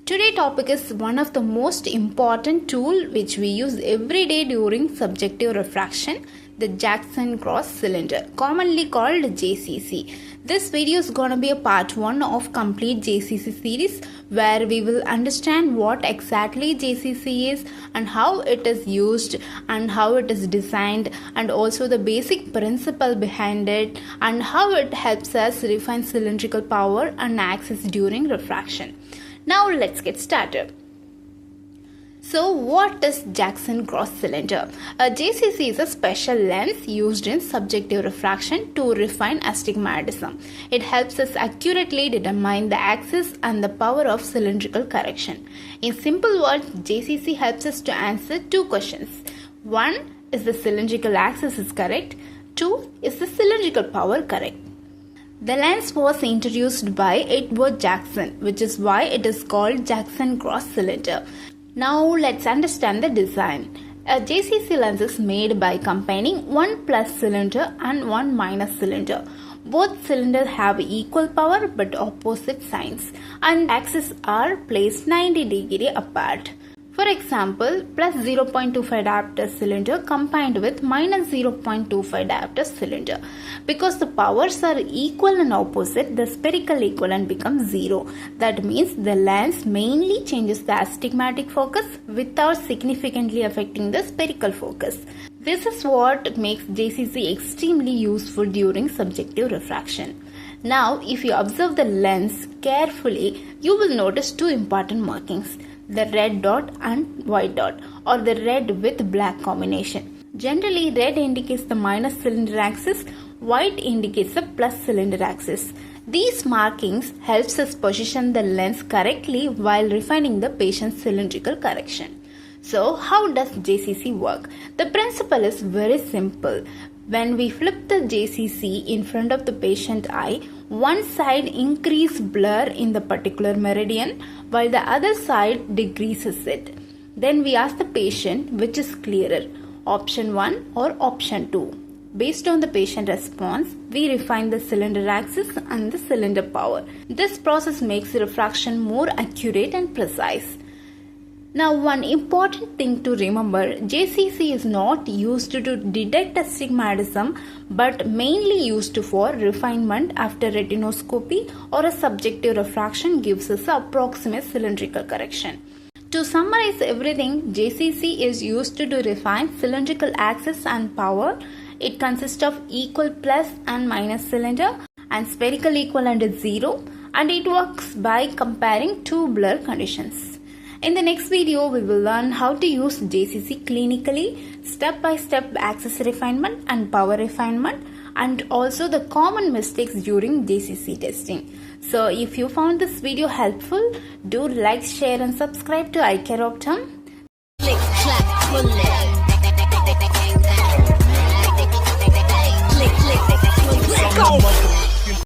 Today's topic is one of the most important tool which we use every day during subjective refraction, the Jackson Cross Cylinder, commonly called JCC. This video is going to be a part 1 of complete JCC series where we will understand what exactly JCC is and how it is used and how it is designed, and also the basic principle behind it and how it helps us refine cylindrical power and access during refraction. Now let's get started. So what is Jackson Cross Cylinder? A JCC is a special lens used in subjective refraction to refine astigmatism. It helps us accurately determine the axis and the power of cylindrical correction. In simple words, JCC helps us to answer two questions. 1. Is the cylindrical axis is correct? 2. Is the cylindrical power correct? The lens was introduced by Edward Jackson, which is why it is called Jackson Cross Cylinder. Now let's understand the design. A JCC lens is made by combining one plus cylinder and one minus cylinder. Both cylinders have equal power but opposite signs, and axes are placed 90 degrees apart. For example, plus 0.25 diopter cylinder combined with minus 0.25 diopter cylinder. Because the powers are equal and opposite, the spherical equivalent becomes 0. That means the lens mainly changes the astigmatic focus without significantly affecting the spherical focus. This is what makes JCC extremely useful during subjective refraction. Now, if you observe the lens carefully, you will notice two important markings: the red dot and white dot, or the red with black combination. Generally, red indicates the minus cylinder axis, white indicates the plus cylinder axis. These markings helps us position the lens correctly while refining the patient's cylindrical correction. So, how does JCC work? The principle is very simple. When we flip the JCC in front of the patient eye, one side increases blur in the particular meridian while the other side decreases it. Then we ask the patient which is clearer, option 1 or option 2. Based on the patient response, we refine the cylinder axis and the cylinder power. This process makes refraction more accurate and precise. Now, one important thing to remember, JCC is not used to detect astigmatism but mainly used for refinement after retinoscopy, or a subjective refraction gives us an approximate cylindrical correction. To summarize everything, JCC is used to refine cylindrical axis and power. It consists of equal plus and minus cylinder, and spherical equivalent is 0, and it works by comparing two blur conditions. In the next video, we will learn how to use JCC clinically, step-by-step axis refinement and power refinement, and also the common mistakes during JCC testing. So if you found this video helpful, do like, share and subscribe to iCare Optom.